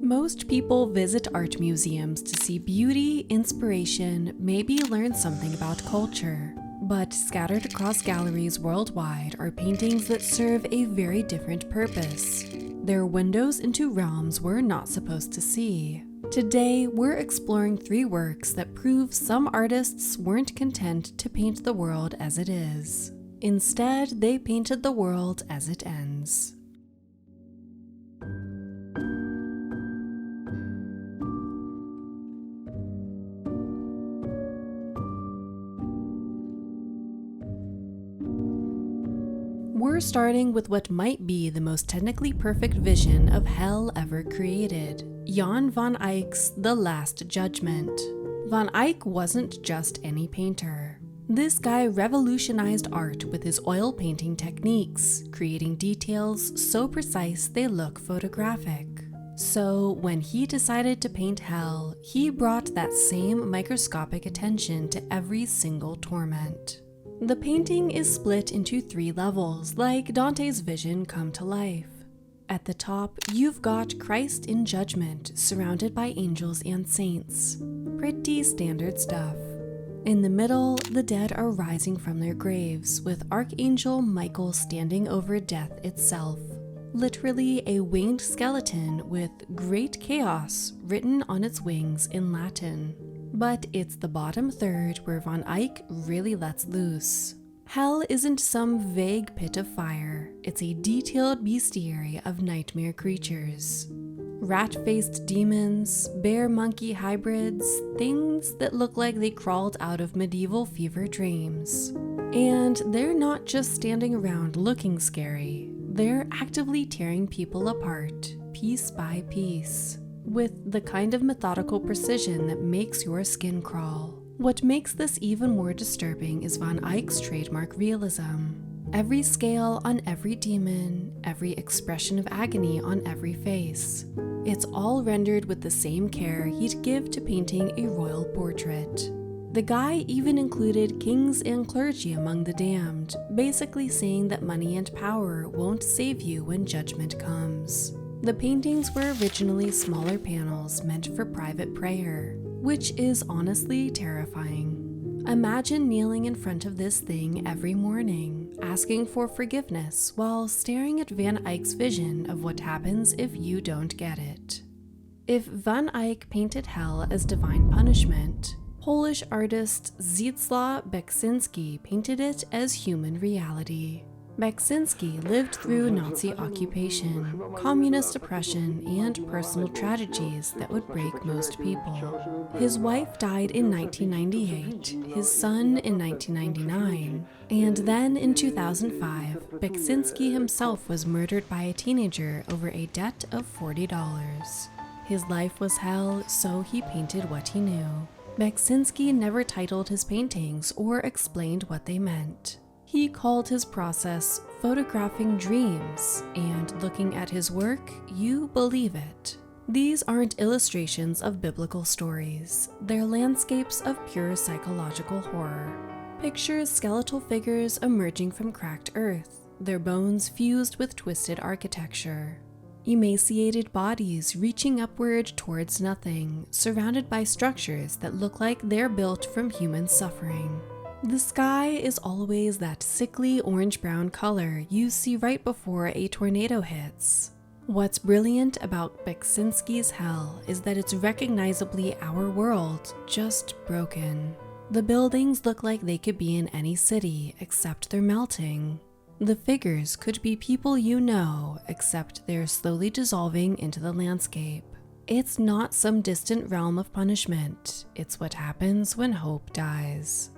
Most people visit art museums to see beauty, inspiration, maybe learn something about culture. But scattered across galleries worldwide are paintings that serve a very different purpose. They're windows into realms we're not supposed to see. Today, we're exploring 3 works that prove some artists weren't content to paint the world as it is. Instead, they painted the world as it ends. We're starting with what might be the most technically perfect vision of hell ever created, Jan van Eyck's The Last Judgment. Van Eyck wasn't just any painter. This guy revolutionized art with his oil painting techniques, creating details so precise they look photographic. So when he decided to paint hell, he brought that same microscopic attention to every single torment. The painting is split into 3 levels, like Dante's vision come to life. At the top, you've got Christ in judgment, surrounded by angels and saints. Pretty standard stuff. In the middle, the dead are rising from their graves, with Archangel Michael standing over death itself. Literally a winged skeleton with "Great Chaos" written on its wings in Latin. But it's the bottom third where Van Eyck really lets loose. Hell isn't some vague pit of fire, it's a detailed bestiary of nightmare creatures. Rat-faced demons, bear-monkey hybrids, things that look like they crawled out of medieval fever dreams. And they're not just standing around looking scary, they're actively tearing people apart, piece by piece, with the kind of methodical precision that makes your skin crawl. What makes this even more disturbing is Van Eyck's trademark realism. Every scale on every demon, every expression of agony on every face. It's all rendered with the same care he'd give to painting a royal portrait. The guy even included kings and clergy among the damned, basically saying that money and power won't save you when judgment comes. The paintings were originally smaller panels meant for private prayer, which is honestly terrifying. Imagine kneeling in front of this thing every morning, asking for forgiveness while staring at Van Eyck's vision of what happens if you don't get it. If Van Eyck painted hell as divine punishment, Polish artist Zdzisław Beksiński painted it as human reality. Beksiński lived through Nazi occupation, communist oppression, and personal tragedies that would break most people. His wife died in 1998, his son in 1999, and then in 2005, Beksiński himself was murdered by a teenager over a debt of $40. His life was hell, so he painted what he knew. Beksiński never titled his paintings or explained what they meant. He called his process photographing dreams, and looking at his work, you believe it. These aren't illustrations of biblical stories. They're landscapes of pure psychological horror. Picture skeletal figures emerging from cracked earth, their bones fused with twisted architecture. Emaciated bodies reaching upward towards nothing, surrounded by structures that look like they're built from human suffering. The sky is always that sickly orange-brown color you see right before a tornado hits. What's brilliant about Beksiński's hell is that it's recognizably our world, just broken. The buildings look like they could be in any city, except they're melting. The figures could be people you know, except they're slowly dissolving into the landscape. It's not some distant realm of punishment, it's what happens when hope dies.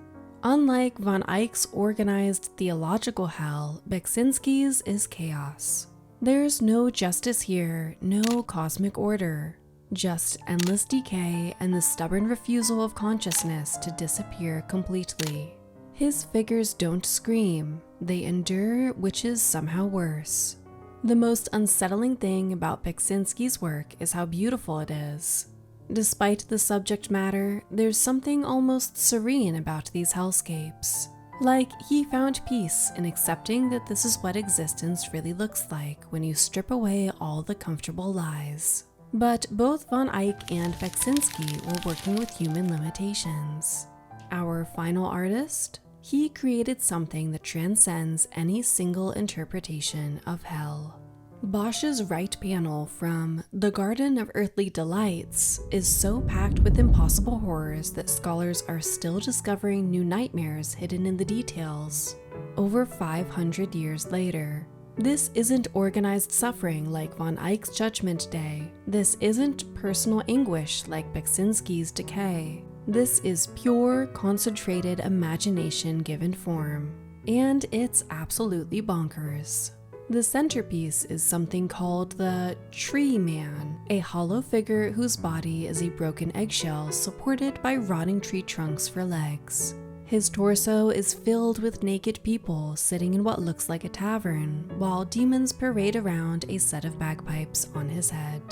Unlike Van Eyck's organized theological hell, Beksiński's is chaos. There's no justice here, no cosmic order, just endless decay and the stubborn refusal of consciousness to disappear completely. His figures don't scream, they endure, which is somehow worse. The most unsettling thing about Beksiński's work is how beautiful it is. Despite the subject matter, there's something almost serene about these hellscapes. Like he found peace in accepting that this is what existence really looks like when you strip away all the comfortable lies. But both von Eyck and Beksiński were working with human limitations. Our final artist? He created something that transcends any single interpretation of hell. Bosch's right panel from The Garden of Earthly Delights is so packed with impossible horrors that scholars are still discovering new nightmares hidden in the details. Over 500 years later, this isn't organized suffering like von Eyck's Judgment Day. This isn't personal anguish like Beksiński's Decay. This is pure, concentrated imagination given form. And it's absolutely bonkers. The centerpiece is something called the Tree Man, a hollow figure whose body is a broken eggshell supported by rotting tree trunks for legs. His torso is filled with naked people sitting in what looks like a tavern, while demons parade around a set of bagpipes on his head.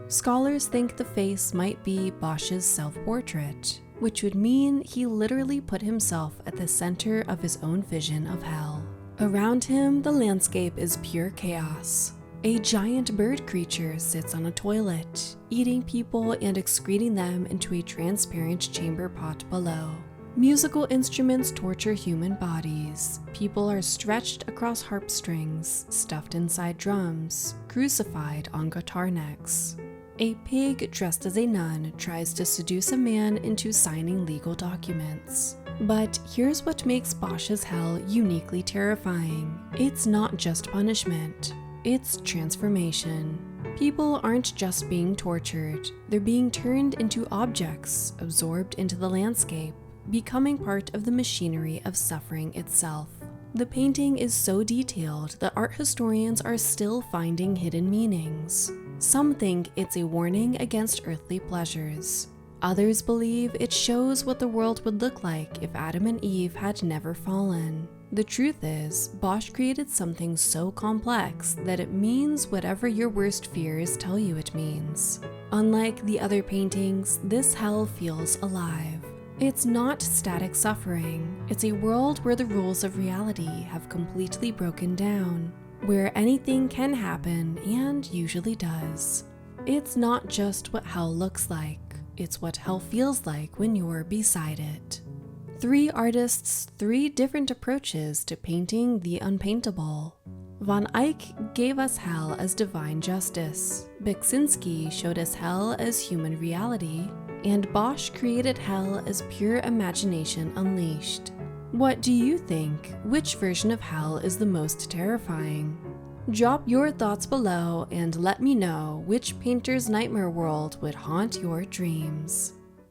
Scholars think the face might be Bosch's self-portrait, which would mean he literally put himself at the center of his own vision of hell. Around him, the landscape is pure chaos. A giant bird creature sits on a toilet, eating people and excreting them into a transparent chamber pot below. Musical instruments torture human bodies. People are stretched across harp strings, stuffed inside drums, crucified on guitar necks. A pig dressed as a nun tries to seduce a man into signing legal documents. But here's what makes Bosch's hell uniquely terrifying. It's not just punishment, it's transformation. People aren't just being tortured, they're being turned into objects, absorbed into the landscape, becoming part of the machinery of suffering itself. The painting is so detailed that art historians are still finding hidden meanings. Some think it's a warning against earthly pleasures. Others believe it shows what the world would look like if Adam and Eve had never fallen. The truth is, Bosch created something so complex that it means whatever your worst fears tell you it means. Unlike the other paintings, this hell feels alive. It's not static suffering. It's a world where the rules of reality have completely broken down, where anything can happen and usually does. It's not just what hell looks like. It's what hell feels like when you're beside it. 3 artists, 3 different approaches to painting the unpaintable. Von Eyck gave us hell as divine justice. Beksiński showed us hell as human reality. And Bosch created hell as pure imagination unleashed. What do you think? Which version of hell is the most terrifying? Drop your thoughts below and let me know which painter's nightmare world would haunt your dreams.